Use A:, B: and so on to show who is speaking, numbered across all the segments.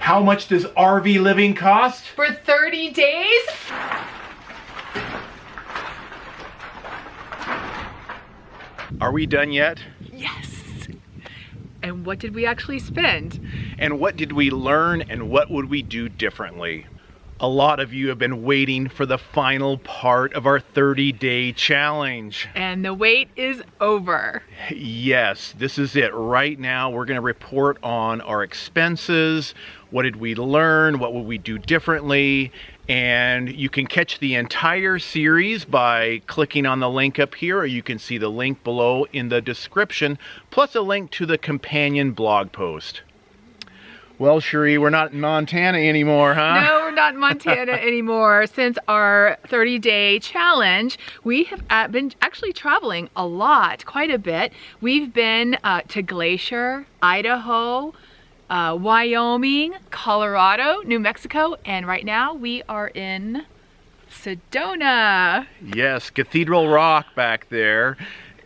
A: How much does RV living cost?
B: For 30 days?
A: Are we done yet?
B: Yes. And what did we actually spend?
A: And what did we learn and what would we do differently? A lot of you have been waiting for the final part of our 30-day challenge.
B: And the wait is over.
A: Yes, this is it. Right now, we're going to report on our expenses. What did we learn? What would we do differently? And you can catch the entire series by clicking on the link up here, or you can see the link below in the description, plus a link to the companion blog post. Well, Cherie, we're not in Montana anymore, huh?
B: No, we're not in Montana anymore. Since our 30-day challenge, we have been actually traveling a lot, quite a bit. We've been to Glacier, Idaho, Wyoming, Colorado, New Mexico, and right now we are in Sedona.
A: Yes, Cathedral Rock back there.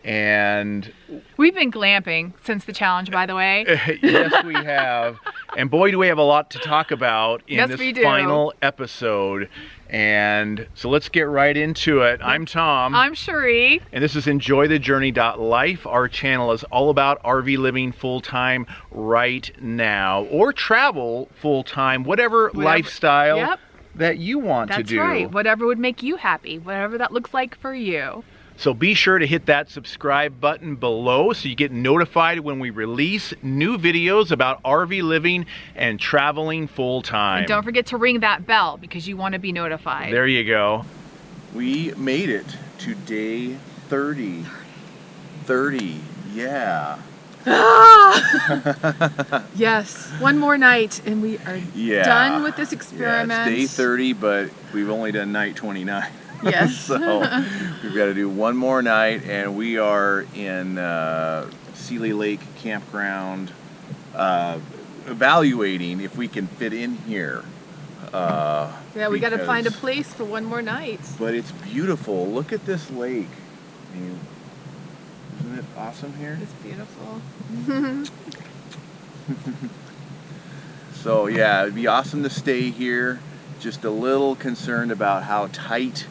A: And
B: we've been glamping since the challenge, by the way.
A: Yes, we have. And boy, do we have a lot to talk about in this final episode. And so let's get right into it. I'm Tom.
B: I'm Cherie.
A: And this is EnjoyTheJourney.Life. Our channel is all about RV living full-time right now, or travel full-time, whatever lifestyle that you want to do.
B: That's right. Whatever would make you happy, whatever that looks like for you.
A: So be sure to hit that subscribe button below so you get notified when we release new videos about RV living and traveling full-time.
B: And don't forget to ring that bell because you want to be notified.
A: There you go. We made it to day 30. 30, yeah.
B: Yes, one more night and we are done with this experiment.
A: Yeah, it's day 30, but we've only done night 29.
B: Yes.
A: So we've got to do one more night, and we are in Sealy Lake Campground, evaluating if we can fit in here.
B: Yeah, we got to find a place for one more night.
A: But it's beautiful. Look at this lake. I mean, isn't it awesome here?
B: It's beautiful.
A: So yeah, it'd be awesome to stay here. Just a little concerned about how tight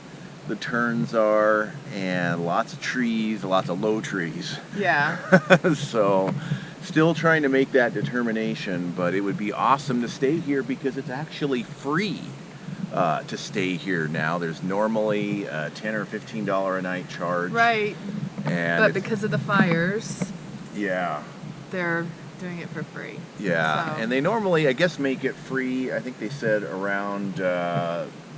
A: the turns are, and lots of trees, lots of low trees.
B: Yeah.
A: So still trying to make that determination, but it would be awesome to stay here because it's actually free to stay here now. There's normally a $10 or $15 a night charge.
B: Right. But because of the fires, they're doing it for free.
A: Yeah, so. And they normally, I guess, make it free. I think they said around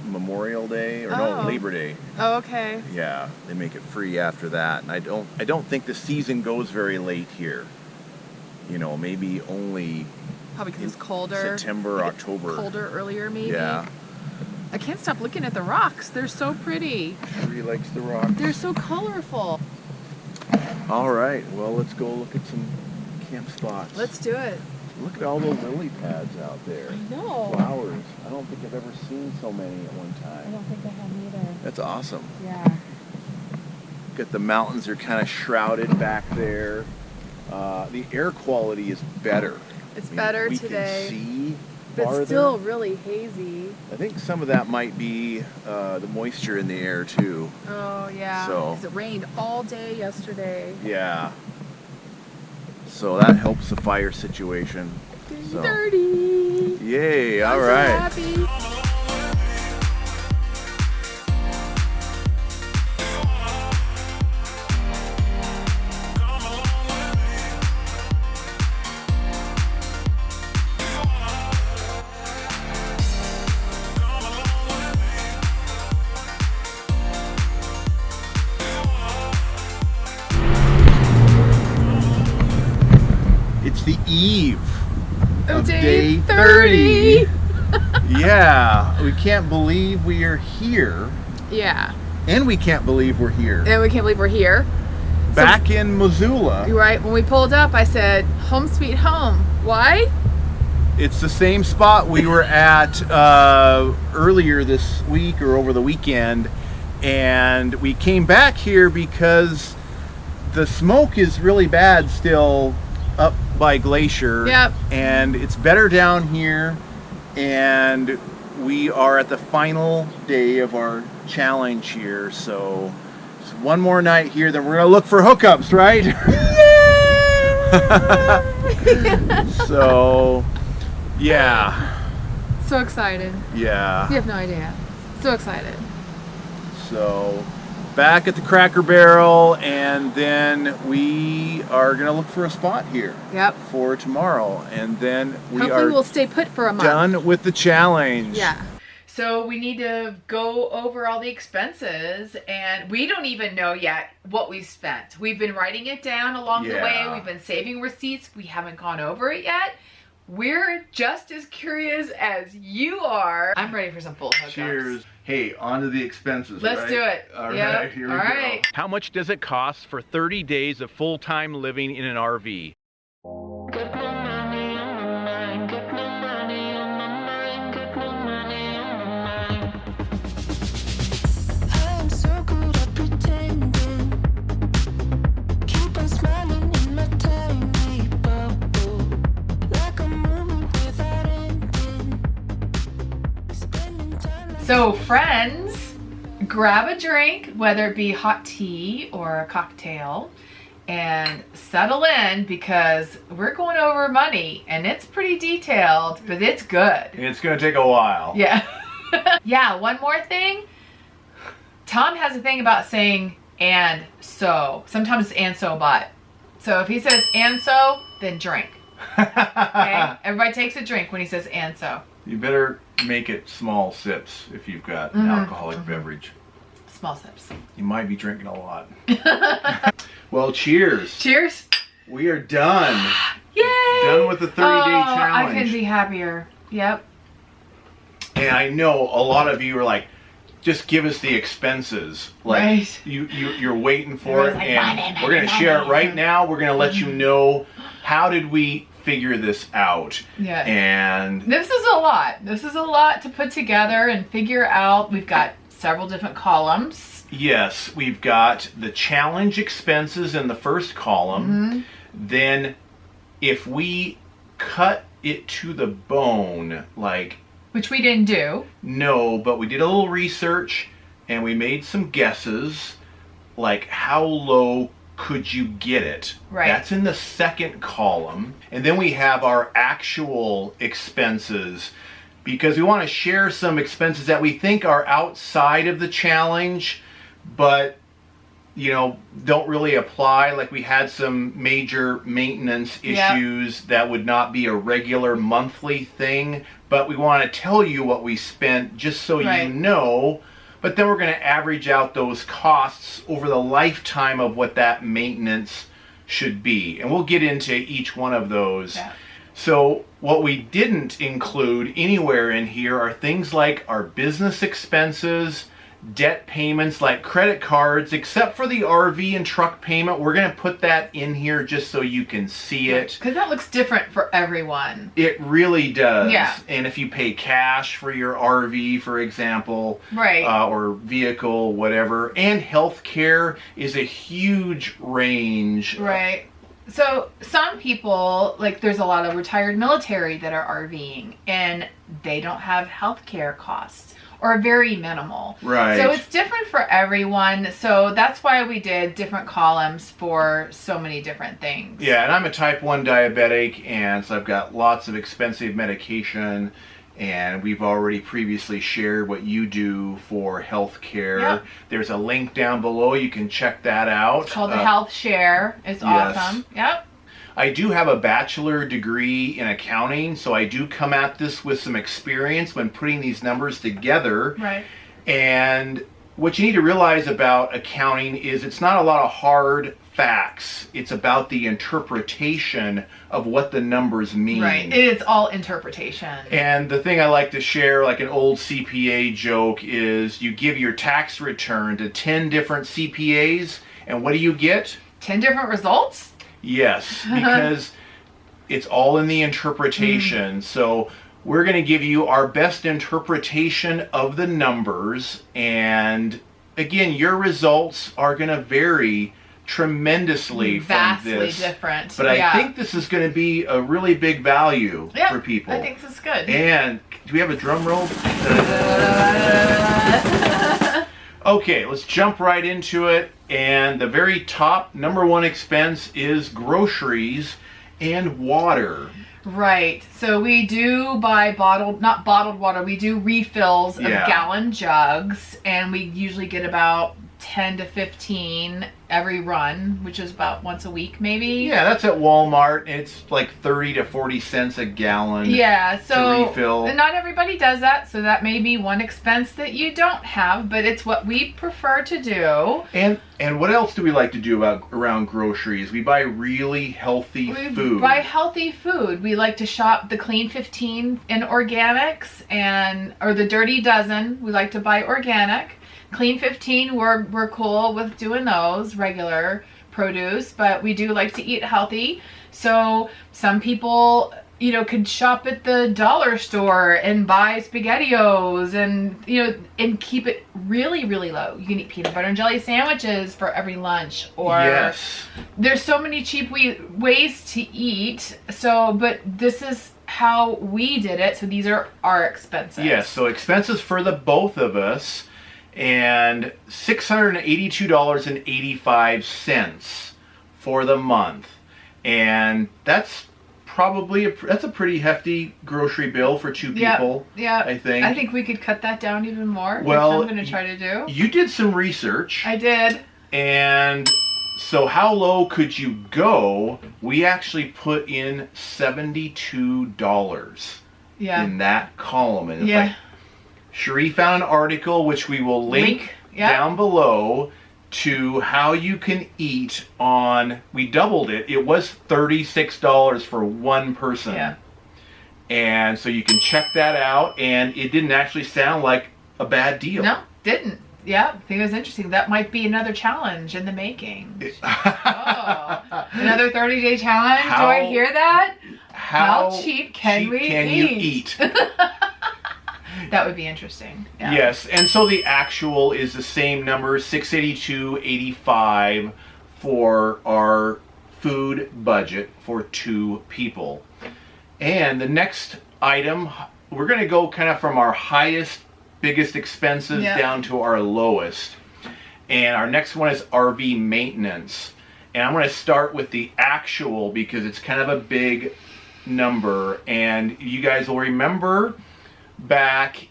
A: Memorial Day, or no, Labor Day.
B: Oh, okay.
A: Yeah, they make it free after that. And I don't think the season goes very late here. You know, maybe only
B: probably because it's colder.
A: September, October.
B: Colder earlier, maybe.
A: Yeah.
B: I can't stop looking at the rocks. They're so pretty.
A: Cherie likes the rocks.
B: They're so colorful.
A: All right, well, let's go look at some camp spots.
B: Let's do it.
A: Look at all the lily pads out there.
B: I know.
A: Flowers. I don't think I've ever seen so many at one time.
B: I don't think I have either.
A: That's awesome.
B: Yeah.
A: Look at the mountains are kind of shrouded back there. The air quality is better.
B: It's better today.
A: We can see
B: but
A: farther.
B: It's still really hazy.
A: I think some of that might be the moisture in the air too.
B: Oh yeah.
A: So,
B: because it rained all day yesterday.
A: Yeah. So that helps the fire situation.
B: So. 30.
A: Yay! All right.
B: Happy.
A: It's the eve of
B: day 30.
A: Yeah, we can't believe we are here.
B: Yeah.
A: And we can't believe we're here.
B: And we can't believe we're here.
A: Back in Missoula.
B: Right, when we pulled up, I said, home sweet home. Why?
A: It's the same spot we were at earlier this week or over the weekend. And we came back here because the smoke is really bad still up by Glacier.
B: Yep.
A: And it's better down here. And we are at the final day of our challenge here, so just one more night here, then we're gonna look for hookups, right? So, yeah.
B: So excited.
A: Yeah.
B: You have no idea. So excited.
A: So, back at the Cracker Barrel, and then we are gonna look for a spot here.
B: Yep.
A: For tomorrow, and then
B: Hopefully we'll stay put for a month.
A: Done with the challenge.
B: Yeah. So we need to go over all the expenses, and we don't even know yet what we've spent. We've been writing it down along the way. We've been saving receipts. We haven't gone over it yet. We're just as curious as you are. I'm ready for some full hookups.
C: Cheers. Hey, on to the expenses.
B: Let's do it.
C: All
B: yep.
C: right, here we go.
A: How much does it cost for 30 days of full-time living in an RV?
B: So friends, grab a drink, whether it be hot tea or a cocktail, and settle in because we're going over money, and it's pretty detailed, but it's good.
A: It's gonna take a while.
B: Yeah. Yeah, one more thing. Tom has a thing about saying and so. Sometimes it's and so but. So if he says and so, then drink. Okay? Everybody takes a drink when he says and so.
C: You better make it small sips if you've got an alcoholic beverage.
B: Small sips.
C: You might be drinking a lot. Well, cheers.
B: Cheers.
C: We are done.
B: Yay!
C: Done with the 30-day challenge.
B: I couldn't be happier. Yep.
A: And I know a lot of you are like, just give us the expenses. Like
B: Right.
A: you're waiting for it,
B: Everyone's like,
A: and
B: money,
A: we're gonna
B: money,
A: share it
B: money.
A: right now. We're gonna let you know how did we figure this out.
B: Yeah.
A: And
B: This is a lot. This is a lot to put together and figure out. We've got several different columns.
A: yes, we've got the challenge expenses in the first column. Then if we cut it to the bone, like,
B: Which we didn't do.
A: no, but we did a little research and we made some guesses, like how low could you get it?
B: Right.
A: That's in the second column. And then we have our actual expenses, because we want to share some expenses that we think are outside of the challenge, but don't really apply. Like we had some major maintenance issues that would not be a regular monthly thing, but we want to tell you what we spent just so you know. But then we're going to average out those costs over the lifetime of what that maintenance should be. And we'll get into each one of those.
B: Yeah.
A: So what we didn't include anywhere in here are things like our business expenses, debt payments like credit cards, except for the RV and truck payment. We're going to put that in here just so you can see it.
B: Because that looks different for everyone.
A: It really does.
B: Yeah.
A: And if you pay cash for your RV, for example,
B: Right.
A: or vehicle, whatever, and healthcare is a huge range.
B: Right. So some people, like there's a lot of retired military that are RVing and they don't have health care costs or very minimal.
A: Right.
B: So it's different for everyone. So that's why we did different columns for so many different things.
A: Yeah, and I'm a type 1 diabetic, and so I've got lots of expensive medication, and we've already previously shared what you do for health care.
B: Yep.
A: There's a link down below. You can check that out.
B: It's called the Health Share. It's
A: yes.
B: awesome. Yep.
A: I do have a bachelor degree in accounting, so I do come at this with some experience when putting these numbers together.
B: Right.
A: And what you need to realize about accounting is it's not a lot of hard facts. It's about the interpretation of what the numbers mean.
B: Right. It is all interpretation.
A: And the thing I like to share, like an old CPA joke, is you give your tax return to 10 different CPAs, and what do you get?
B: 10 different results?
A: Yes, because it's all in the interpretation. So we're going to give you our best interpretation of the numbers, and again, your results are going to vary tremendously
B: Vastly
A: from this.
B: different.
A: But I think this is going to be a really big value for people.
B: I think this is good.
A: And Do we have a drum roll? Okay, let's jump right into it. And the very top, #1 expense is groceries and water.
B: Right. So we do buy not bottled water, we do refills of gallon jugs, and we usually get about 10 to 15 every run, which is about once a week maybe.
A: Yeah, that's at Walmart. It's like 30 to 40 cents a gallon.
B: Yeah, so
A: to refill.
B: Not everybody does that, so that may be one expense that you don't have, but it's what we prefer to do.
A: And what else do we like to do around groceries? We buy really healthy food.
B: We buy healthy food. We like to shop the Clean 15 in organics or the Dirty Dozen. We like to buy organic. Clean 15, we're cool with doing those, regular produce, but we do like to eat healthy. So some people, could shop at the dollar store and buy SpaghettiOs and keep it really, really low. You can eat peanut butter and jelly sandwiches for every lunch, or
A: yes.
B: There's so many cheap ways to eat. But this is how we did it. So these are our expenses.
A: Yes, so expenses for the both of us. And $682.85 for the month, and that's probably that's a pretty hefty grocery bill for two people.
B: Yeah,
A: I think
B: we could cut that down even more.
A: Well,
B: which I'm going to try to do.
A: You did some research.
B: I did.
A: And so, how low could you go? We actually put in $72 in that column, and it's like, Cherie found an article which we will link down below to how you can eat on, we doubled it. It was $36 for one person.
B: Yeah.
A: And so you can check that out, and it didn't actually sound like a bad deal.
B: No, didn't. Yeah, I think it was interesting. That might be another challenge in the making. Another 30-day challenge? Do I hear that? How cheap can we eat? That would be interesting. Yeah.
A: Yes, and so the actual is the same number, $682.85 for our food budget for two people. And the next item, we're going to go kind of from our highest, biggest expenses down to our lowest. And our next one is RV maintenance. And I'm going to start with the actual because it's kind of a big number. And you guys will remember back,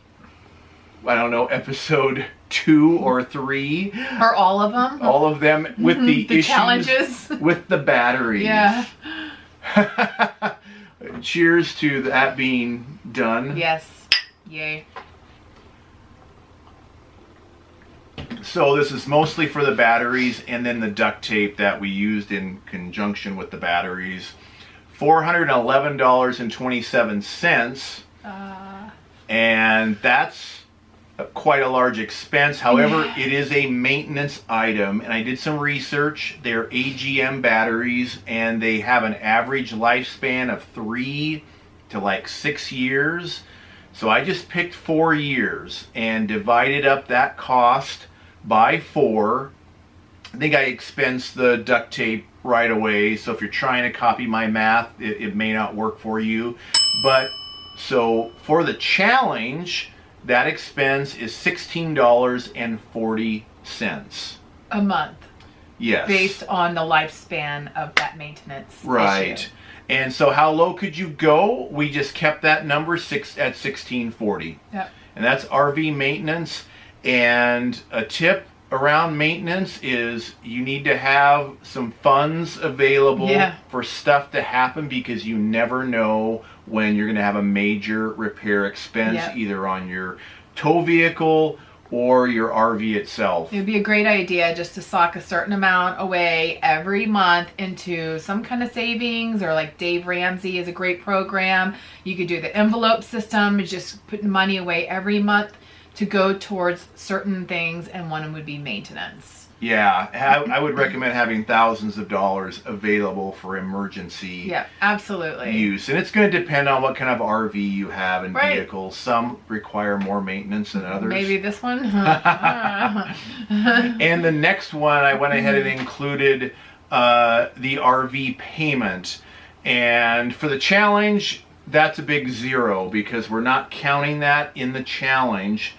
A: I don't know, episode 2 or 3.
B: Or all of them?
A: All of them with the issues
B: challenges
A: with the batteries.
B: Yeah.
A: Cheers to that being done.
B: Yes. Yay.
A: So this is mostly for the batteries and then the duct tape that we used in conjunction with the batteries. $411.27. And that's quite a large expense. However, it is a maintenance item, and I did some research. They're AGM batteries, and they have an average lifespan of 3 to like 6 years. So I just picked 4 years and divided up that cost by 4. I think I expensed the duct tape right away, so if you're trying to copy my math, it may not work for you. But so for the challenge, that expense is $16.40
B: a month.
A: Yes.
B: Based on the lifespan of that maintenance
A: right
B: issue.
A: And so how low could you go? We just kept that number at $16.40.
B: Yep.
A: And that's RV maintenance. And a tip around maintenance is you need to have some funds available for stuff to happen, because you never know when you're going to have a major repair expense either on your tow vehicle or your RV itself.
B: It would be a great idea just to sock a certain amount away every month into some kind of savings, or like Dave Ramsey is a great program. You could do the envelope system, just putting money away every month to go towards certain things, and one of them would be maintenance.
A: Yeah, I would recommend having thousands of dollars available for emergency
B: absolutely
A: use. And it's going to depend on what kind of RV you have and vehicles. Some require more maintenance than others.
B: Maybe this one.
A: And the next one, I went ahead and included the RV payment. And for the challenge, that's a big zero, because we're not counting that in the challenge,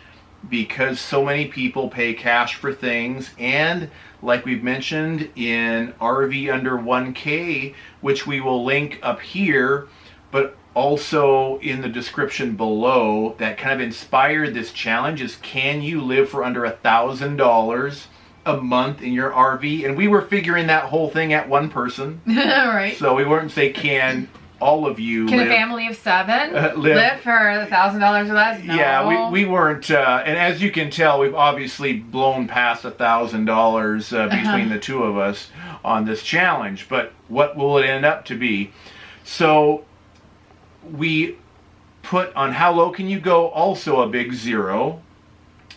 A: because so many people pay cash for things. And like we've mentioned, in RV under 1K, which we will link up here, but also in the description below, that kind of inspired this challenge, is can you live for under $1,000 a month in your RV? And we were figuring that whole thing at one person.
B: Right.
A: So we weren't say, can all of you
B: Can
A: live,
B: a family of 7 live for $1,000 or less? No.
A: Yeah, we weren't, and as you can tell, we've obviously blown past $1,000 between the two of us on this challenge. But what will it end up to be? So we put on how low can you go, also a big zero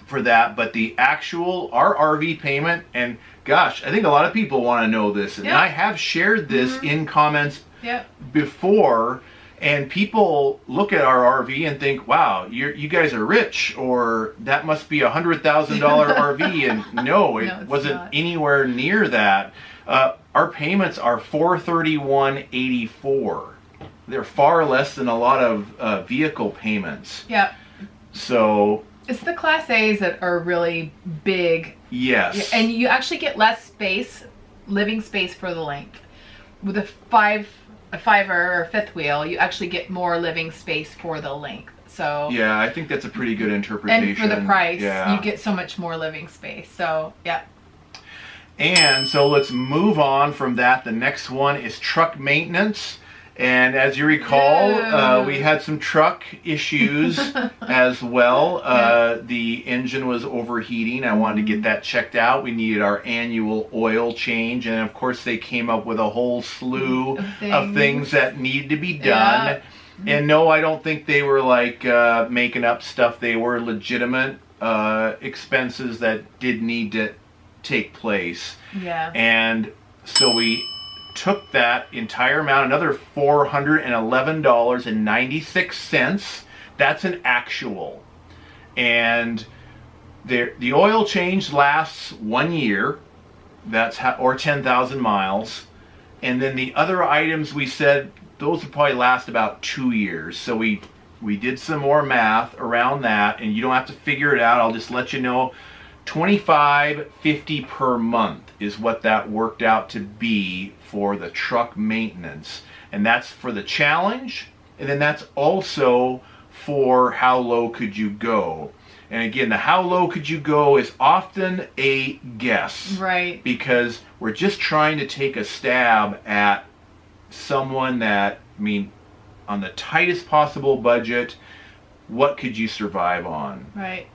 A: for that. But the actual, our RV payment, and gosh, I think a lot of people want to know this, and I have shared this in comments before, and people look at our RV and think, wow, you guys are rich, or that must be $100,000 RV. And no, it wasn't anywhere near that. Our payments are $431.84. They're far less than a lot of vehicle payments.
B: Yeah.
A: So
B: it's the Class A's that are really big.
A: Yes.
B: And you actually get less space, living space for the length. With a fiver or fifth wheel, you actually get more living space for the length. So
A: yeah, I think that's a pretty good interpretation.
B: And for the price, you get so much more living space. So yeah.
A: And so let's move on from that. The next one is truck maintenance. And as you recall, we had some truck issues as well. The engine was overheating. I wanted to get that checked out. We needed our annual oil change. And of course, they came up with a whole slew of things that needed to be done. And no, I don't think they were like making up stuff. They were legitimate expenses that did need to take place.
B: Yeah.
A: And so we took that entire amount, another $411.96. That's an actual. And the oil change lasts 1 year. That's or 10,000 miles. And then the other items, we said those would probably last about 2 years. So we did some more math around that, and you don't have to figure it out. I'll just let you know. $25.50 per month is what that worked out to be for the truck maintenance. And that's for the challenge, and then that's also for how low could you go. And again, the how low could you go is often a guess.
B: Right.
A: Because we're just trying to take a stab at someone that, I mean, on the tightest possible budget, what could you survive on?
B: Right.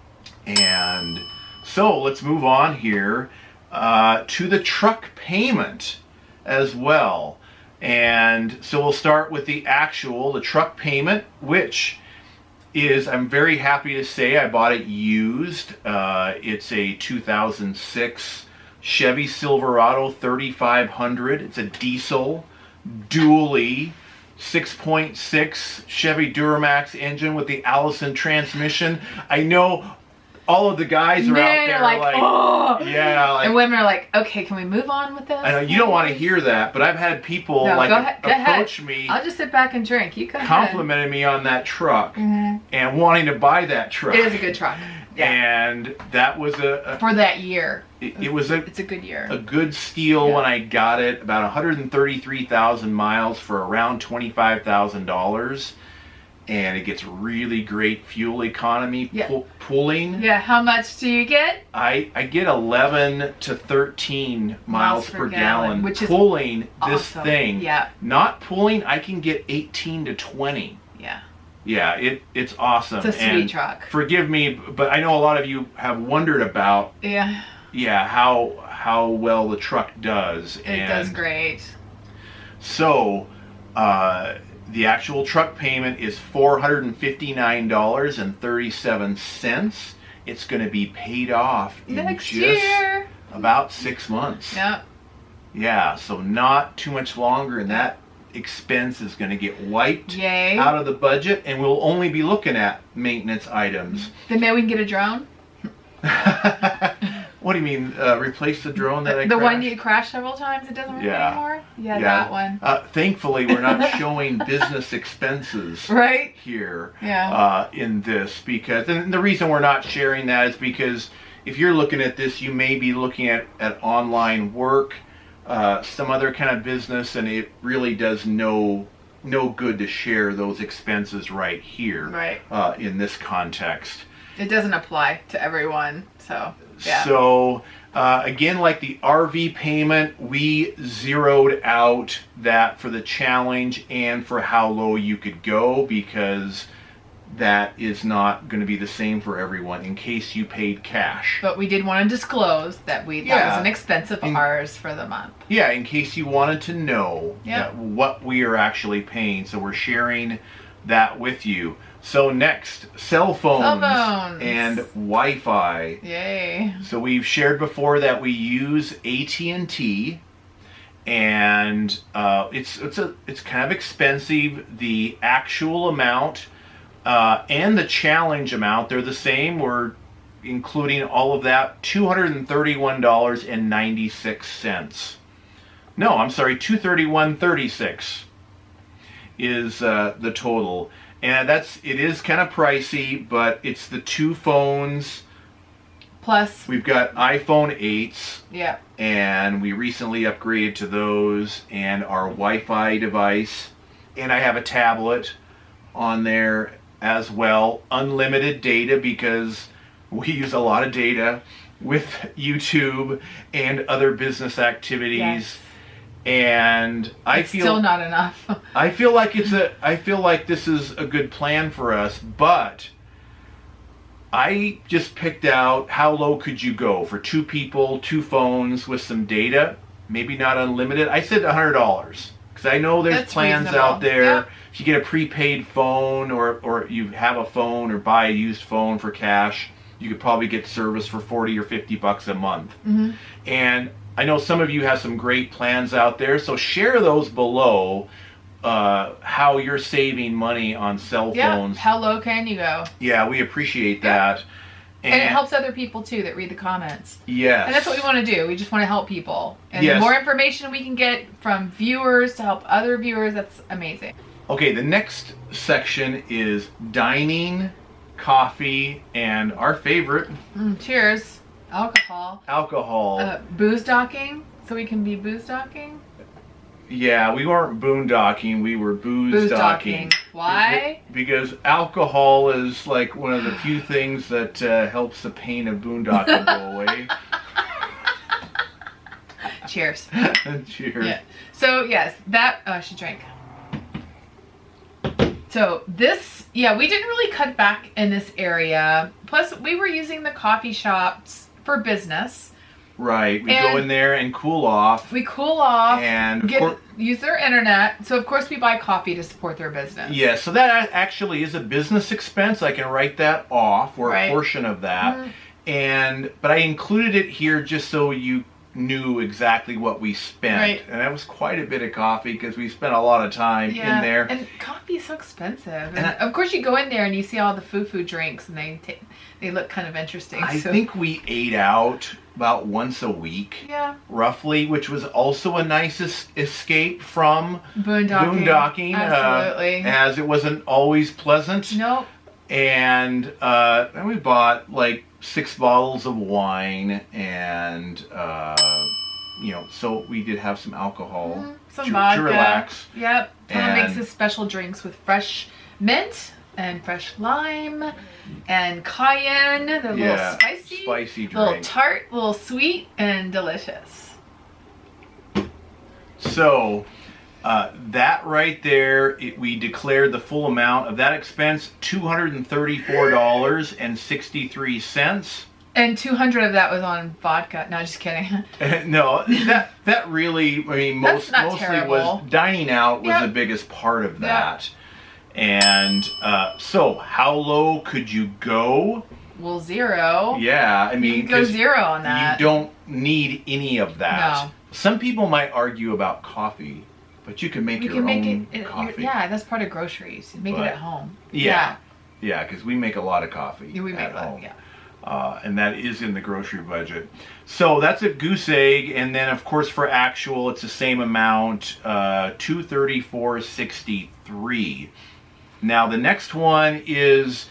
A: And so let's move on here to the truck payment as well. And so we'll start with the truck payment, which is, I'm very happy to say, I bought it used. It's a 2006 Chevy Silverado 3500. It's a diesel, dually, 6.6 Chevy Duramax engine with the Allison transmission. I know all of the guys are out there like
B: oh.
A: Yeah. Like,
B: and women are like, okay, can we move on with this?
A: I know you don't want to hear that, but I've had people approach me.
B: I'll just sit back and drink. You go
A: complimenting me on that truck and wanting to buy that truck.
B: It is a good truck. Yeah.
A: And that was
B: for that year.
A: It's
B: a good year.
A: A good steal when I got it. About 133,000 miles for around $25,000. And it gets really great fuel economy pulling.
B: Yeah, how much do you get?
A: I get 11 to 13 miles per gallon,
B: which is
A: pulling
B: awesome.
A: This thing.
B: Yeah.
A: Not pulling, I can get 18 to 20.
B: Yeah.
A: Yeah, it's awesome.
B: It's a sweet truck.
A: Forgive me, but I know a lot of you have wondered about how well the truck does.
B: It does great.
A: So, the actual truck payment is $459.37. It's going to be paid off in
B: next year.
A: About 6 months.
B: Yep.
A: Yeah, so not too much longer, and that expense is going to get wiped
B: Yay.
A: Out of the budget, and we'll only be looking at maintenance items.
B: Then maybe we can get a drone?
C: What do you mean, replace the drone that I
B: The
C: crashed?
B: one you crashed several times, it doesn't work anymore? Yeah, that one.
C: Thankfully, we're not showing business expenses
B: Right?
C: here
B: Yeah.
C: in this, because, and the reason we're not sharing that is because if you're looking at this, you may be looking at online work, some other kind of business, and it really does no good to share those expenses right here.
B: Right.
C: In this context.
B: It doesn't apply to everyone, so yeah.
C: So again, like the RV payment, we zeroed out that for the challenge and for how low you could go, because that is not going to be the same for everyone in case you paid cash.
B: But we did want to disclose that that was an expense of ours for the month.
C: Yeah, in case you wanted to know what we are actually paying. So we're sharing that with you. So next, cell phones and Wi-Fi.
B: Yay.
C: So we've shared before that we use AT&T, and it's kind of expensive. The actual amount and the challenge amount, they're the same. We're including all of that, $231.96. No, I'm sorry, $231.36 is the total. And it is kind of pricey, but it's the two phones.
B: Plus,
C: we've got iPhone 8s.
B: Yeah.
C: And we recently upgraded to those, and our Wi-Fi device. And I have a tablet on there as well. Unlimited data, because we use a lot of data with YouTube and other business activities.
B: Yes.
C: And I feel
B: still not enough.
C: I feel like this is a good plan for us, but I just picked out how low could you go for two people, two phones with some data, maybe not unlimited. I said $100 because I know there's plans out there.
B: Yeah.
C: If you get a prepaid phone or you have a phone or buy a used phone for cash, you could probably get service for $40 or $50 a month.
B: Mm-hmm.
C: And I know some of you have some great plans out there, so share those below, how you're saving money on cell phones.
B: How low can you go?
C: Yeah, we appreciate that.
B: And it helps other people too that read the comments.
C: Yes.
B: And that's what we want to do. We just want to help people. And
C: yes.
B: The more information we can get from viewers to help other viewers, that's amazing.
C: Okay, the next section is dining, coffee, and our favorite.
B: Cheers. Alcohol. Boondocking, so we can be boondocking.
C: Yeah, we weren't boondocking, we were boondocking.
B: Why?
C: Because alcohol is like one of the few things that helps the pain of boondocking go away.
B: Cheers.
C: Cheers.
B: Yeah. So yes, that she drank. So this, we didn't really cut back in this area. Plus, we were using the coffee shops for business.
C: Right, we go in there and cool off.
B: We cool off
C: and
B: use their internet. So of course we buy coffee to support their business.
C: Yeah, so that actually is a business expense. I can write that off, or a portion of that. But I included it here just so you knew exactly what we spent.
B: Right.
C: And that was quite a bit of coffee because we spent a lot of time in there.
B: And coffee is so expensive. And of course you go in there and you see all the foo-foo drinks and they look kind of interesting.
C: I think we ate out about once a week, roughly, which was also a nice escape from boondocking.
B: Absolutely.
C: As it wasn't always pleasant.
B: Nope.
C: And we bought like 6 bottles of wine, and so we did have some alcohol,
B: some vodka,
C: to relax.
B: Yep. Tana makes his special drinks with fresh mint and fresh lime and cayenne. They're a little spicy drink. A little tart, a little sweet, and delicious.
C: So that right there, we declared the full amount of that expense, $234.63.
B: And 200 of that was on vodka. No, just kidding.
C: No, that really, I mean, mostly
B: terrible.
C: was dining out was the biggest part of that. And so how low could you go?
B: Well, 0.
C: Yeah, I mean,
B: you can go 0 on that.
C: You don't need any of that.
B: No.
C: Some people might argue about coffee, but you can make your own coffee.
B: Yeah, that's part of groceries. Make it at home.
C: Yeah, because we make a lot of coffee.
B: We make
C: at home. and that is in the grocery budget. So that's a goose egg, and then of course for actual it's the same amount, $234.63. Now the next one is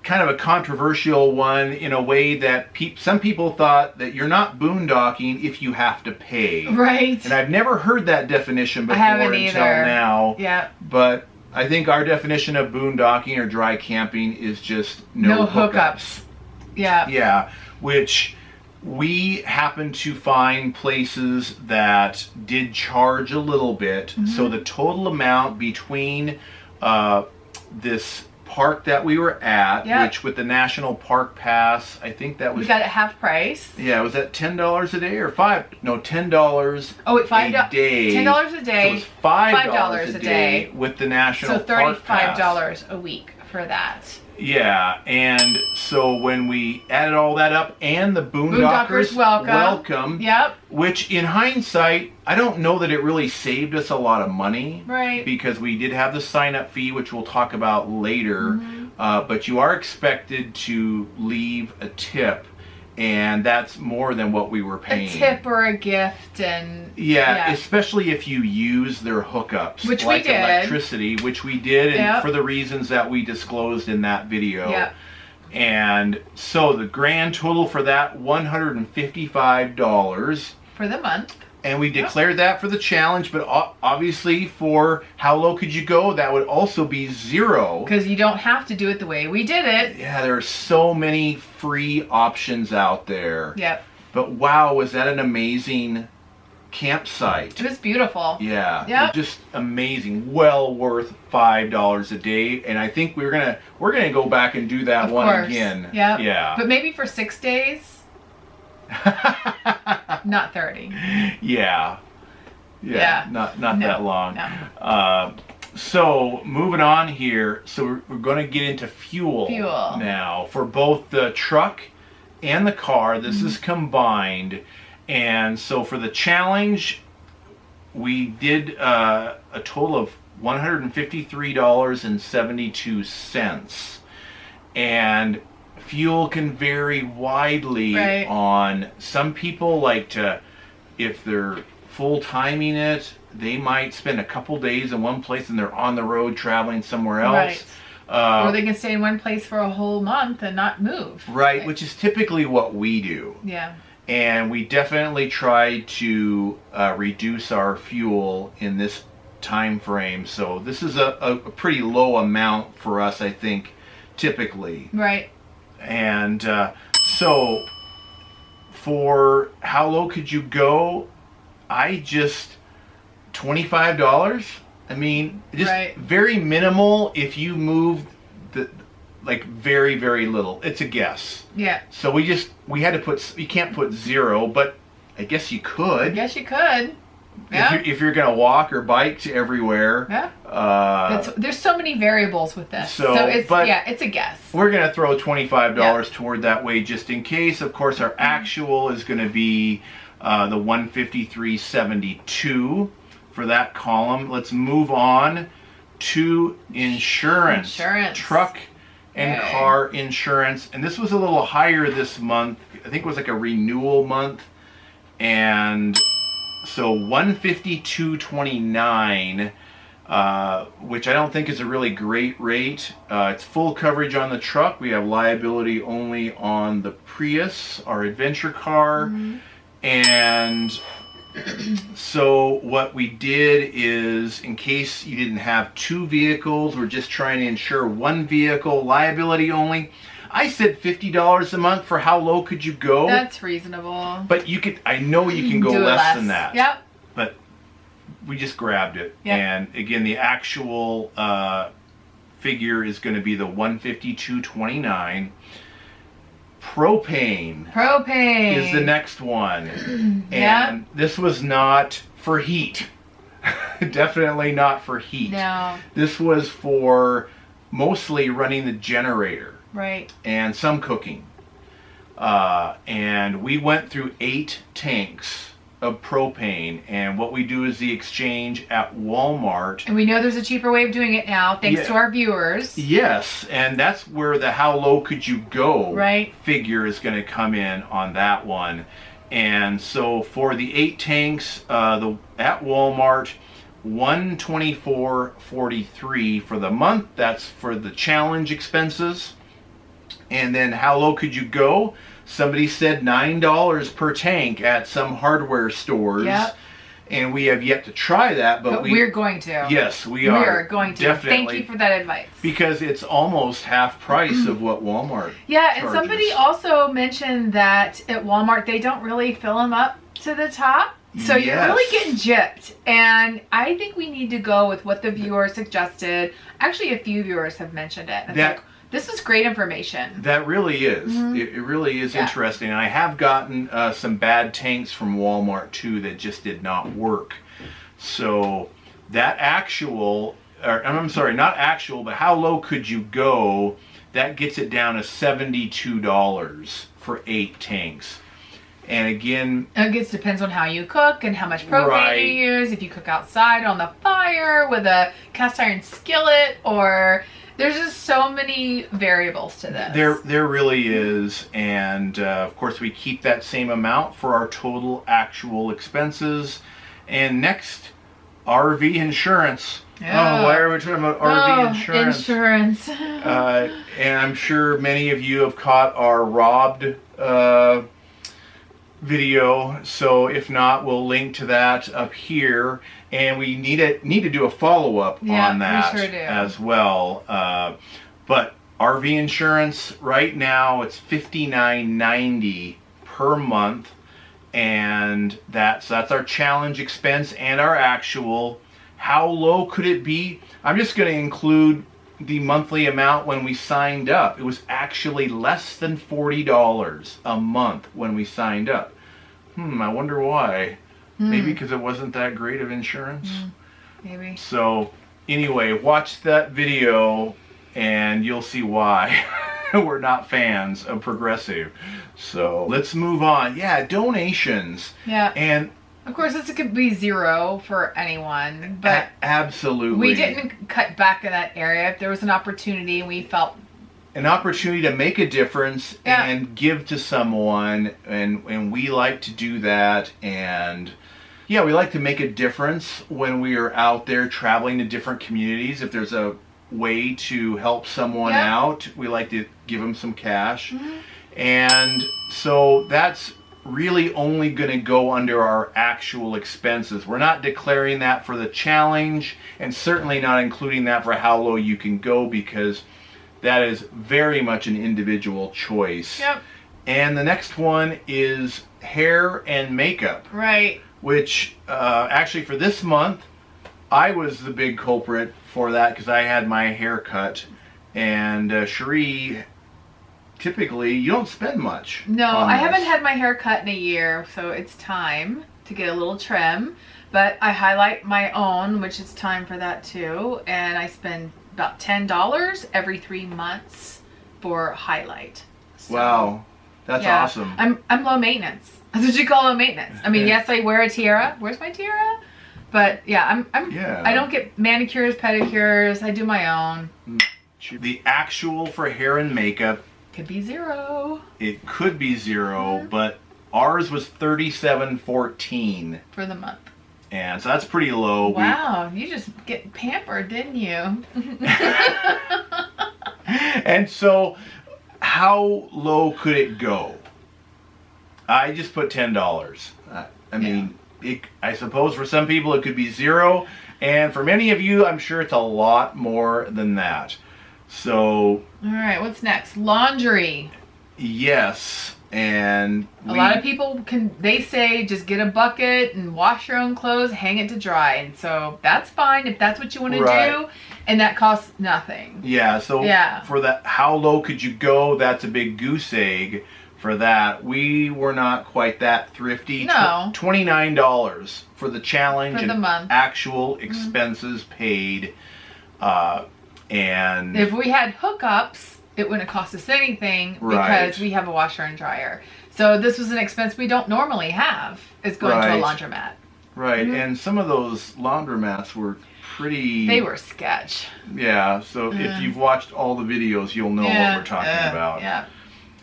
C: kind of a controversial one in a way that some people thought that you're not boondocking if you have to pay.
B: Right.
C: And I've never heard that definition before until
B: either.
C: now.
B: Yeah.
C: But I think our definition of boondocking or dry camping is just no hookups.
B: Yeah.
C: Yeah, which we happened to find places that did charge a little bit. So the total amount between this park that we were at, which with the National Park Pass, I think that was...
B: We got it half price.
C: Yeah, was that $10 a day or $10
B: Oh, wait,
C: a day.
B: $10 a day.
C: So it's $5 a day with the National Park Pass.
B: So $35 a week for that.
C: Yeah, and so when we added all that up, and the Boondockers welcome, which in hindsight, I don't know that it really saved us a lot of money,
B: right? Because
C: we did have the sign-up fee, which we'll talk about later, but you are expected to leave a tip, and that's more than what we were paying.
B: A tip or a gift, and
C: especially if you use their hookups,
B: which
C: like
B: we did.
C: Electricity, which we did, and for the reasons that we disclosed in that video. And so the grand total for that, $155
B: for the month.
C: And we declared that for the challenge, but obviously for how low could you go, that would also be $0.
B: Because you don't have to do it the way we did it.
C: Yeah, there are so many free options out there.
B: Yep.
C: But wow, was that an amazing campsite.
B: It was beautiful.
C: Yeah.
B: Yep.
C: Just amazing. Well worth $5 a day. And I think we're gonna go back and do that one again.
B: Yep.
C: Yeah.
B: But maybe for 6 days. Not 30.
C: Yeah. Not that long.
B: No.
C: So moving on here, so we're going to get into fuel now for both the truck and the car. This is combined, and so for the challenge, we did a total of $153.72, and fuel can vary widely on. Some people like to, if they're full timing it, they might spend a couple days in one place and they're on the road traveling somewhere else.
B: Or they can stay in one place for a whole month and not move.
C: Right, which is typically what we do.
B: Yeah.
C: And we definitely try to reduce our fuel in this time frame. So this is a pretty low amount for us, I think, typically.
B: Right.
C: And so for how low could you go, $25. I mean, just very minimal if you move very, very little. It's a guess.
B: Yeah.
C: So we had to put, you can't put 0, but I guess you could.
B: I guess you could. Yeah.
C: If you're going to walk or bike to everywhere.
B: Yeah. There's so many variables with this. So it's a guess.
C: We're going to throw $25 toward that way just in case. Of course, our actual is going to be the $153.72 for that column. Let's move on to insurance. Truck and car insurance. And this was a little higher this month. I think it was like a renewal month. And so $152.29, which I don't think is a really great rate. It's full coverage on the truck. We have liability only on the Prius, our adventure car. And so what we did is, in case you didn't have 2 vehicles, we're just trying to insure 1 vehicle, liability only. I said $50 a month for how low could you go?
B: That's reasonable.
C: But I know you can go less than that.
B: Yep.
C: But we just grabbed it.
B: Yep.
C: And again, the actual figure is going to be the $152.29. Propane is the next one. And this was not for heat. Definitely not for heat.
B: No.
C: This was for mostly running the generator.
B: Right.
C: And some cooking. And we went through 8 tanks of propane, and what we do is the exchange at Walmart.
B: And we know there's a cheaper way of doing it now, thanks to our viewers.
C: Yes, and that's where the how low could you go figure is going to come in on that one. And so for the 8 tanks at Walmart, $124.43 for the month. That's for the challenge expenses. And then how low could you go? Somebody said $9 per tank at some hardware stores.
B: Yep.
C: And we have yet to try that, but
B: we're going to.
C: Yes, we are.
B: We are going to.
C: Definitely.
B: Thank you for that advice.
C: Because it's almost half price of what Walmart
B: Yeah,
C: charges.
B: and somebody also mentioned that at Walmart they don't really fill them up to the top. So you're really getting gypped. And I think we need to go with what the viewer suggested. Actually, a few viewers have mentioned it. It's like, this is great information.
C: That really is. It really is interesting. And I have gotten some bad tanks from Walmart too that just did not work. So that actual, or I'm sorry, not actual, but how low could you go? That gets it down to $72 for 8 tanks. And again,
B: I guess it depends on how you cook and how much propane you use. If you cook outside on the fire with a cast iron skillet, or there's just so many variables to this.
C: There really is. And of course we keep that same amount for our total actual expenses. And next, RV insurance. Oh, why are we talking about RV insurance?
B: Insurance.
C: And I'm sure many of you have caught our robbed video, so if not, we'll link to that up here, and we need to do a follow-up on that as well. But RV insurance right now, it's $59.90 per month, and that's our challenge expense and our actual. How low could it be? I'm just going to include the monthly amount when we signed up. It was actually less than $40 a month when we signed up. I wonder why. Maybe because it wasn't that great of insurance.
B: Maybe.
C: So anyway, watch that video and you'll see why we're not fans of Progressive. So let's move on. Yeah, donations.
B: Yeah.
C: And
B: of course, this could be zero for anyone, but
C: absolutely,
B: we didn't cut back in that area. If there was an opportunity and we felt
C: an opportunity to make a difference and give to someone, and we like to do that. And yeah, we like to make a difference when we are out there traveling to different communities. If there's a way to help someone out, we like to give them some cash. And so that's really only going to go under our actual expenses. We're not declaring that for the challenge, and certainly not including that for how low you can go, because that is very much an individual choice. And the next one is hair and makeup.
B: Right.
C: Which actually for this month, I was the big culprit for that because I had my hair cut. And Cherie, typically you don't spend much.
B: No, I haven't had my hair cut in a year, so it's time to get a little trim. But I highlight my own, which is time for that too. And I spend about $10 every 3 months for highlight. So,
C: wow, that's awesome.
B: I'm low maintenance. That's what you call low maintenance. I mean, yes, I wear a tiara. Where's my tiara? But yeah, I don't get manicures, pedicures. I do my own.
C: The actual for hair and makeup
B: could be zero.
C: It could be zero, but ours was $37.14
B: for the month.
C: And so that's pretty low.
B: Wow, you just get pampered, didn't you?
C: And so, how low could it go? I just put $10. I mean, I suppose for some people it could be zero, and for many of you, I'm sure it's a lot more than that. So,
B: all right, what's next? Laundry.
C: Yes. And
B: a lot of people they say just get a bucket and wash your own clothes, hang it to dry. And so that's fine if that's what you want to do, and that costs nothing. Yeah, so for that, how low could you go? That's a big goose egg for that. We were not quite that thrifty. No. $29 for the challenge for the month. Actual expenses paid. And if we had hookups it wouldn't cost us anything
C: Right.
B: because we have a washer and dryer. So this was an expense we don't normally have, is going to a
C: Right.
B: laundromat.
C: Right, and some of those laundromats were pretty...
B: They were sketch.
C: Yeah, so if you've watched all the videos, you'll know what we're talking about.
B: Yeah.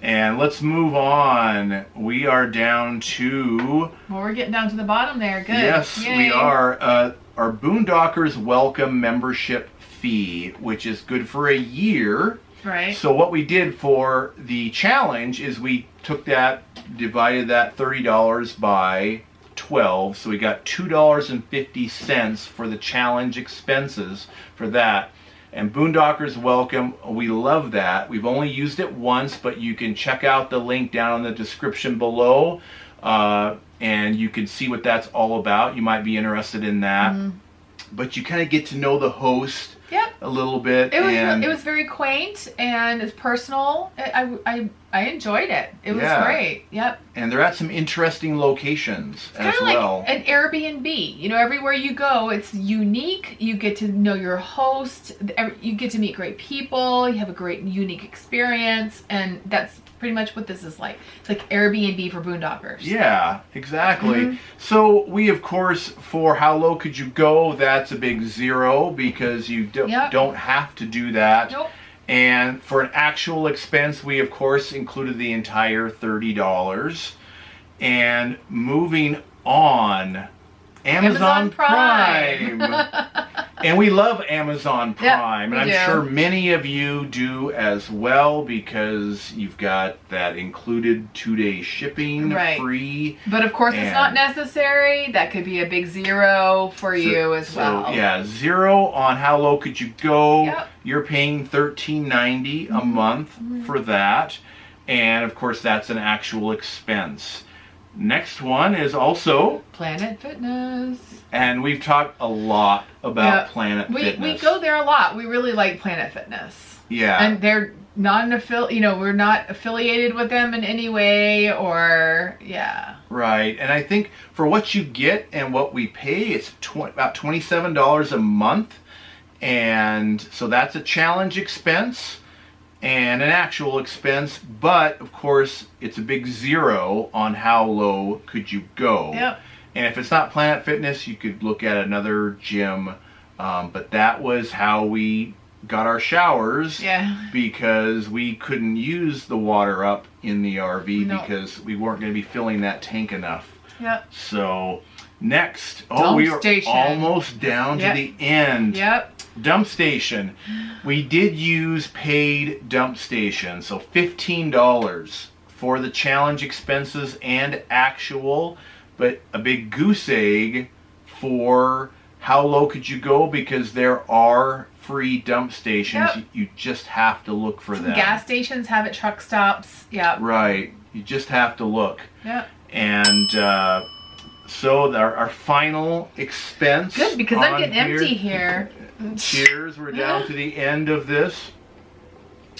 C: And let's move on. We are down to...
B: Well, we're getting down to the bottom there. Good.
C: Yes,
B: Yay.
C: we are. Our Boondockers Welcome membership fee, which is good for a year.
B: Right.
C: So what we did for the challenge is we took that, divided that $30 by 12, so we got $2.50 for the challenge expenses for that. And Boondockers Welcome, we love that. We've only used it once, but you can check out the link down in the description below, and you can see what that's all about. You might be interested in that. But you kind of get to know the host a little bit.
B: It was very quaint and it's personal. I enjoyed it. It was great. Yep.
C: And they're at some interesting locations as well.
B: Kind of like an Airbnb. You know, everywhere you go, it's unique. You get to know your host. You get to meet great people. You have a great, unique experience. And that's pretty much what this is like. It's like Airbnb for Boondockers.
C: Yeah, exactly. So we, of course, for how low could you go, that's a big 0 because you don't have to do that.
B: Nope.
C: And for an actual expense, we, of course, included the entire $30. And moving on, Amazon Prime. And we love Amazon Prime. And I'm sure many of you do as well because you've got that included 2-day shipping free.
B: But of course it's not necessary. That could be a big 0 for you as well.
C: So yeah, 0 on how low could you go. You're paying $13.90 a month for that. And of course that's an actual expense. Next one is also
B: Planet Fitness.
C: And we've talked a lot about Planet Fitness.
B: We go there a lot. We really like Planet Fitness.
C: Yeah.
B: And they're not an we're not affiliated with them in any way or,
C: Right. And I think for what you get and what we pay, it's about $27 a month. And so that's a challenge expense and an actual expense. But, of course, it's a big 0 on how low could you go.
B: Yep.
C: And if it's not Planet Fitness, you could look at another gym. But that was how we got our showers. Because we couldn't use the water up in the RV because we weren't going to be filling that tank enough. So next, we are almost down to the end. Dump station. We did use paid dump station. So $15 for the challenge expenses and actual. But a big goose egg for how low could you go because there are free dump stations. You just have to look for them.
B: Gas stations have it, truck stops.
C: Right. You just have to look. And so our final expense.
B: Good, because I'm getting empty here.
C: Cheers. We're down to the end of this.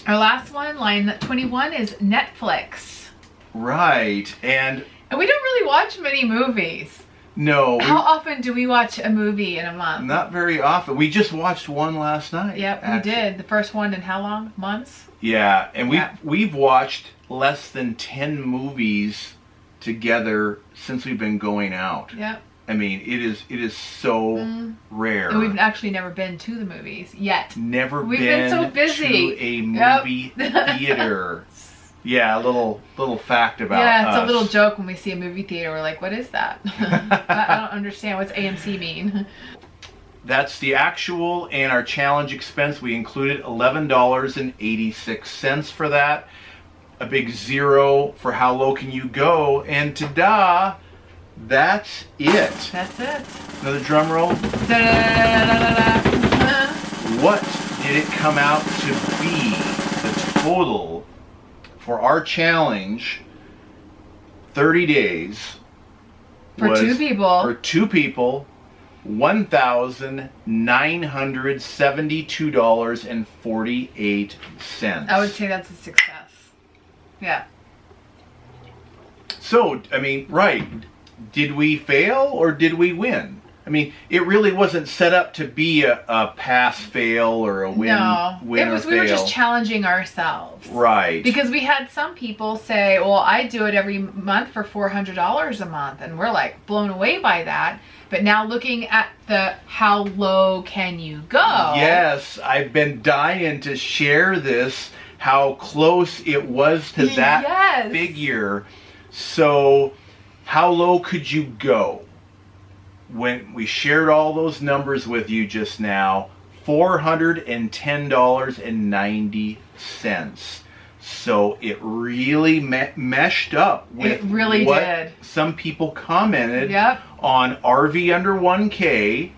B: Our last one, line 21, is Netflix.
C: Right. And
B: we don't really watch many movies.
C: No.
B: How often do we watch a movie in a month?
C: Not very often. We just watched one last night.
B: Yep, we did. The first one in how long? Months?
C: Yeah, and we've watched less than 10 movies together since we've been going out.
B: Yep.
C: I mean, it is so rare.
B: And we've actually never been to the movies yet.
C: We've been
B: so busy.
C: To a movie theater. Yeah, a little fact about us.
B: It's a little joke when we see a movie theater. We're like, what is that? I don't understand. What's AMC mean?
C: That's the actual and our challenge expense. We included $11.86 for that. A big 0 for how low can you go. And ta-da! That's it.
B: That's it.
C: Another drum roll. What did it come out to be? The total for our challenge, 30 days.
B: For two people.
C: For 2 people, $1,972.48.
B: I would say that's a success. Yeah.
C: So, I mean, right. Did we fail or did we win? I I mean, it really wasn't set up to be a pass-fail or a win or fail.
B: We were just challenging ourselves.
C: Right.
B: Because we had some people say, well, I do it every month for $400 a month. And we're like blown away by that. But now looking at how low can you go?
C: Yes, I've been dying to share this, how close it was to that figure. So how low could you go? When we shared all those numbers with you just now, $410.90. So it really meshed up with what some people commented on RV under 1K,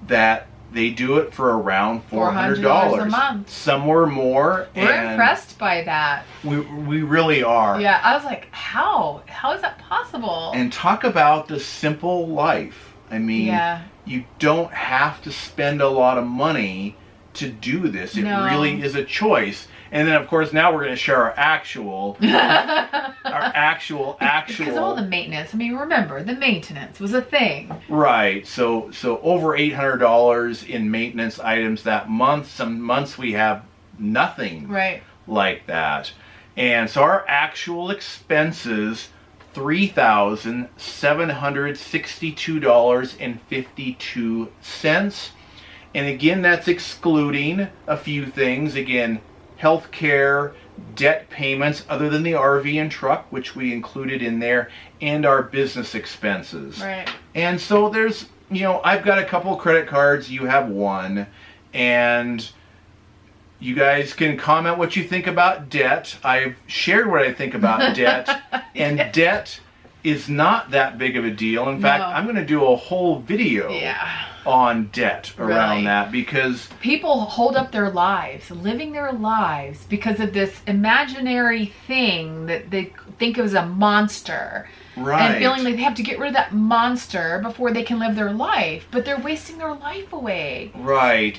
C: that they do it for around $400
B: a month.
C: Some were more.
B: We're impressed by that.
C: We really are.
B: Yeah, I was like, how? How is that possible?
C: And talk about the simple life. I mean, you don't have to spend a lot of money to do this. It really is a choice. And then, of course, now we're going to share our actual, Because of all the maintenance. I mean, remember, the maintenance was a thing. Right. So over $800 in maintenance items that month. Some months we have nothing like that. And so our actual expenses, $3,762.52. And again, that's excluding a few things. Again, health care, debt payments other than the RV and truck, which we included in there, and our business expenses.
B: Right.
C: And so there's, I've got a couple credit cards, you have one, and you guys can comment what you think about debt. I've shared what I think about debt, and debt is not that big of a deal. In fact, I'm going to do a whole video on debt around that, because
B: people hold up their lives, living their lives, because of this imaginary thing that they think of as a monster.
C: Right.
B: And feeling like they have to get rid of that monster before they can live their life. But they're wasting their life away.
C: Right.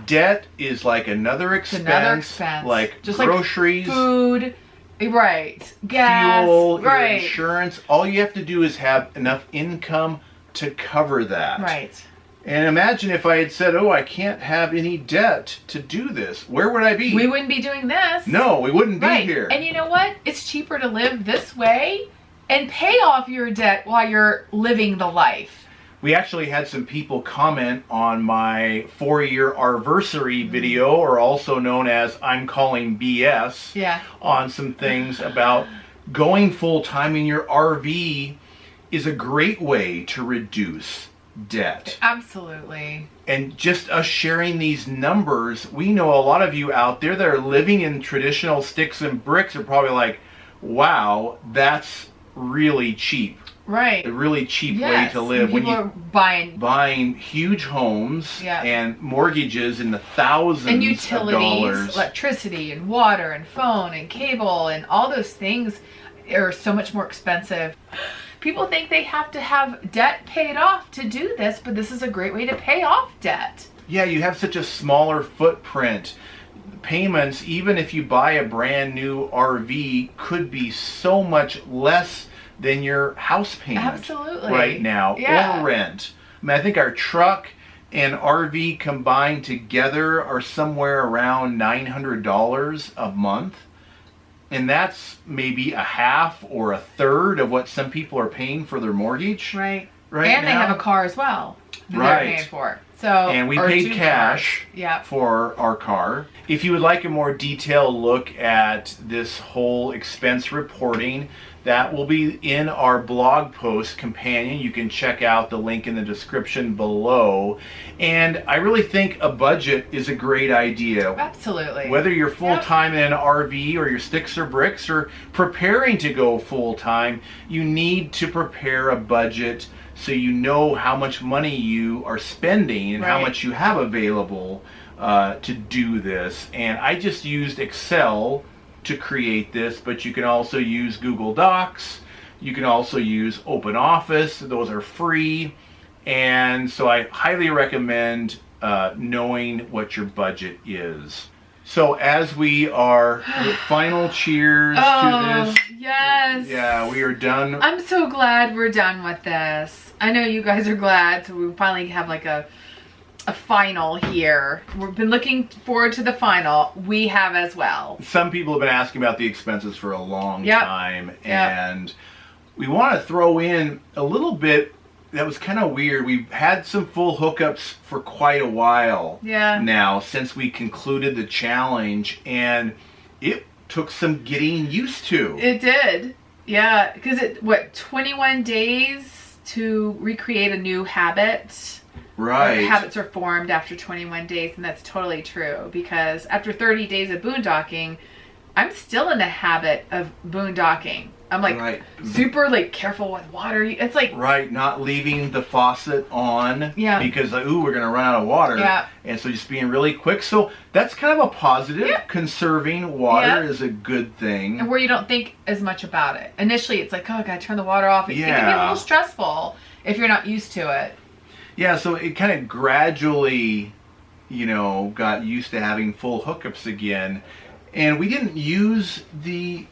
C: Debt is like another expense. Like just groceries.
B: Like food. Right. Gas.
C: Fuel. Your insurance. All you have to do is have enough income to cover that.
B: Right.
C: And imagine if I had said, I can't have any debt to do this. Where would I be?
B: We wouldn't be doing this.
C: No, we wouldn't be here.
B: And you know what? It's cheaper to live this way and pay off your debt while you're living the life.
C: We actually had some people comment on my 4-year anniversary video, or also known as I'm Calling BS, on some things about going full-time in your RV is a great way to reduce debt.
B: Absolutely.
C: And just us sharing these numbers, we know a lot of you out there that are living in traditional sticks and bricks are probably like, wow, that's really cheap.
B: Right.
C: A really cheap way to live.
B: People are
C: buying huge homes and mortgages in the thousands
B: and utilities,
C: of dollars.
B: Electricity and water and phone and cable and all those things are so much more expensive. People think they have to have debt paid off to do this, but this is a great way to pay off debt. Yeah, you have such a smaller footprint. Payments, even if you buy a brand new RV, could be so much less than your house payment right now, or rent. I mean, I think our truck and RV combined together are somewhere around $900 a month. And that's maybe a half or a third of what some people are paying for their mortgage. Right and now. They have a car as well that they're paying for. And we paid cash for our car. If you would like a more detailed look at this whole expense reporting, that will be in our blog post companion. You can check out the link in the description below. And I really think a budget is a great idea. Absolutely. Whether you're full-time in an RV or your sticks or bricks or preparing to go full-time, you need to prepare a budget so you know how much money you are spending and how much you have available to do this. And I just used Excel to create this, but you can also use Google Docs. You can also use OpenOffice. Those are free. And so I highly recommend knowing what your budget is.
C: So as we are, final cheers to this.
B: Yes.
C: Yeah, we are done.
B: I'm so glad we're done with this. I know you guys are glad, so we finally have like a final here. We've been looking forward to the final. We have as well.
C: Some people have been asking about the expenses for a long
B: Yep.
C: time,
B: Yep.
C: and we want to throw in a little bit that was kind of weird. We've had some full hookups for quite a while now since we concluded the challenge, and it took some getting used to.
B: It did. Yeah, because 21 days to recreate a new habit.
C: Right.
B: Habits are formed after 21 days, and that's totally true, because after 30 days of boondocking, I'm still in the habit of boondocking. I'm like super like careful with water. It's like
C: not leaving the faucet on because we're gonna run out of water. And so just being really quick. So that's kind of a positive. Conserving water is a good thing.
B: And where you don't think as much about it. Initially it's like, oh, I gotta turn the water off. It can be a little stressful if you're not used to it.
C: Yeah, so it kind of gradually, got used to having full hookups again. And we didn't use the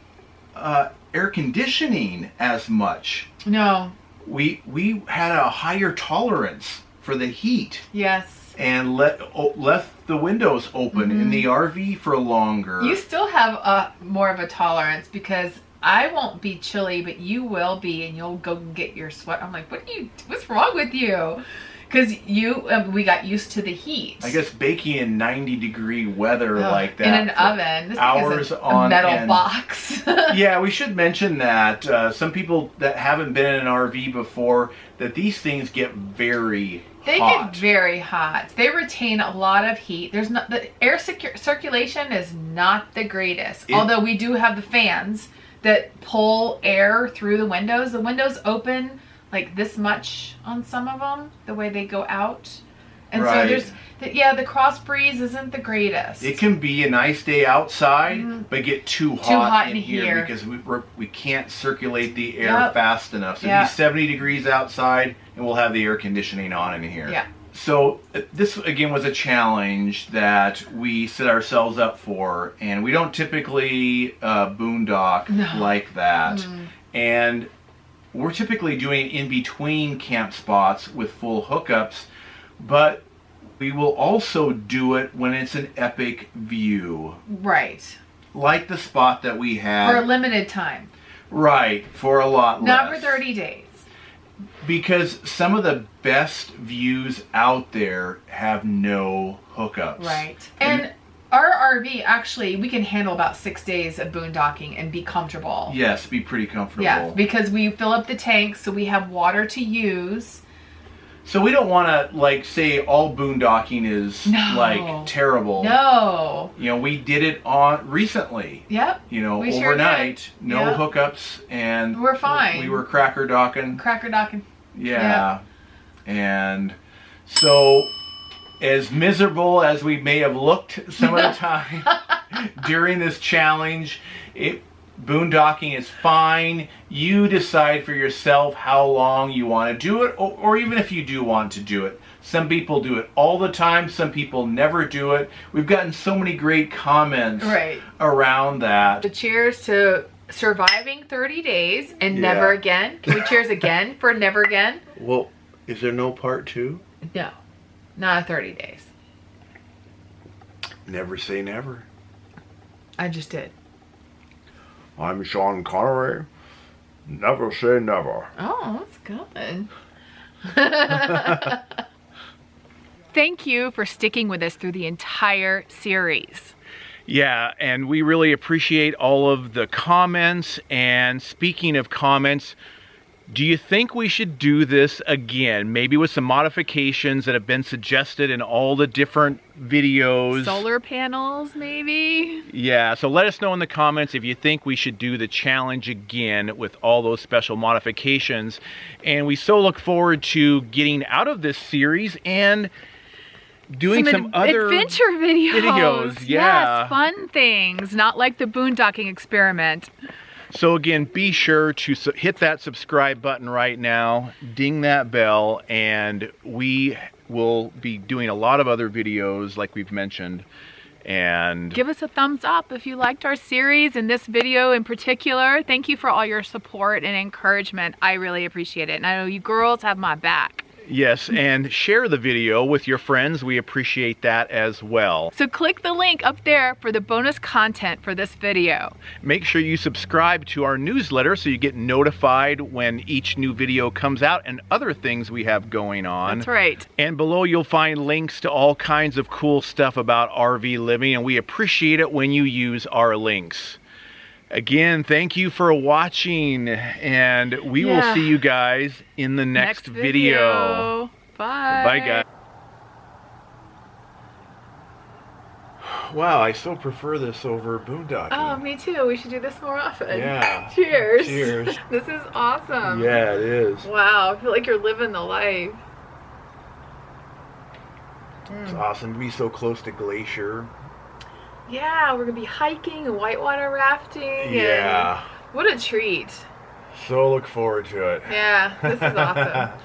C: air conditioning as much.
B: No.
C: We had a higher tolerance for the heat.
B: Yes.
C: And left the windows open in the RV for longer.
B: You still have more of a tolerance, because I won't be chilly, but you will be, and you'll go get your sweat. I'm like, what's wrong with you? Because we got used to the heat.
C: I guess baking in 90-degree weather like that.
B: In an oven. This
C: hours
B: thing is
C: on
B: a metal
C: end.
B: box.
C: Yeah, we should mention that some people that haven't been in an RV before, that these things get very hot.
B: They get very hot. They retain a lot of heat. The air circulation is not the greatest. Although we do have the fans that pull air through the windows. The windows open like this much on some of them, the way they go out. And so the cross breeze isn't the greatest.
C: It can be a nice day outside, but get too hot in here because we can't circulate the air fast enough. So it'll be 70 degrees outside, and we'll have the air conditioning on in here.
B: Yeah.
C: So this, again, was a challenge that we set ourselves up for, and we don't typically boondock like that. And we're typically doing in between camp spots with full hookups, but we will also do it when it's an epic view.
B: Right.
C: Like the spot that we had.
B: For a limited time.
C: Right, for a lot less.
B: Not for 30 days.
C: Because some of the best views out there have no hookups.
B: Right. And our RV, actually, we can handle about 6 days of boondocking and be comfortable.
C: Yes, be pretty comfortable.
B: Yeah, because we fill up the tanks, so we have water to use.
C: So we don't want to, say all boondocking is, terrible.
B: No.
C: We did it recently.
B: Yep.
C: Overnight, no hookups, and
B: we're fine.
C: We were cracker docking. Yeah.
B: Yep.
C: And so, as miserable as we may have looked some of the time during this challenge, boondocking is fine. You decide for yourself how long you want to do it, or even if you do want to do it. Some people do it all the time. Some people never do it. We've gotten so many great comments around that.
B: So cheers to surviving 30 days and never again. Can we cheers again for never again?
C: Well, is there no part 2?
B: No, not 30 days.
C: Never say never.
B: I just did.
C: I'm Sean Connery. Never say never.
B: Oh, that's good. Thank you for sticking with us through the entire series.
A: Yeah, and we really appreciate all of the comments. And speaking of comments, do you think we should do this again? Maybe with some modifications that have been suggested in all the different videos.
B: Solar panels, maybe?
A: Yeah, so let us know in the comments if you think we should do the challenge again with all those special modifications. And we so look forward to getting out of this series and doing some other
B: adventure videos.
A: Yeah.
B: Yes, fun things, not like the boondocking experiment.
A: So again, be sure to hit that subscribe button right now, ding that bell, and we will be doing a lot of other videos like we've mentioned. And
B: give us a thumbs up if you liked our series and this video in particular. Thank you for all your support and encouragement. I really appreciate it. And I know you girls have my back.
A: yes, and share the video with your friends. We appreciate that as well.
B: So click the link up there for the bonus content for this video.
A: Make sure you subscribe to our newsletter so you get notified when each new video comes out and other things we have going on.
B: That's right.
A: And below you'll find links to all kinds of cool stuff about RV living, and we appreciate it when you use our links. Again, thank you for watching, and we will see you guys in the next video.
B: Bye.
A: Bye, guys. Wow, I so prefer this over boondocking.
B: Oh, me too. We should do this more often.
A: Yeah.
B: Cheers.
A: Cheers.
B: This is awesome.
A: Yeah, it is.
B: Wow, I feel like you're living the life.
A: It's awesome to be so close to Glacier.
B: Yeah, we're gonna be hiking and whitewater rafting.
A: Yeah.
B: And what a treat.
A: So look forward to it.
B: Yeah, this is awesome.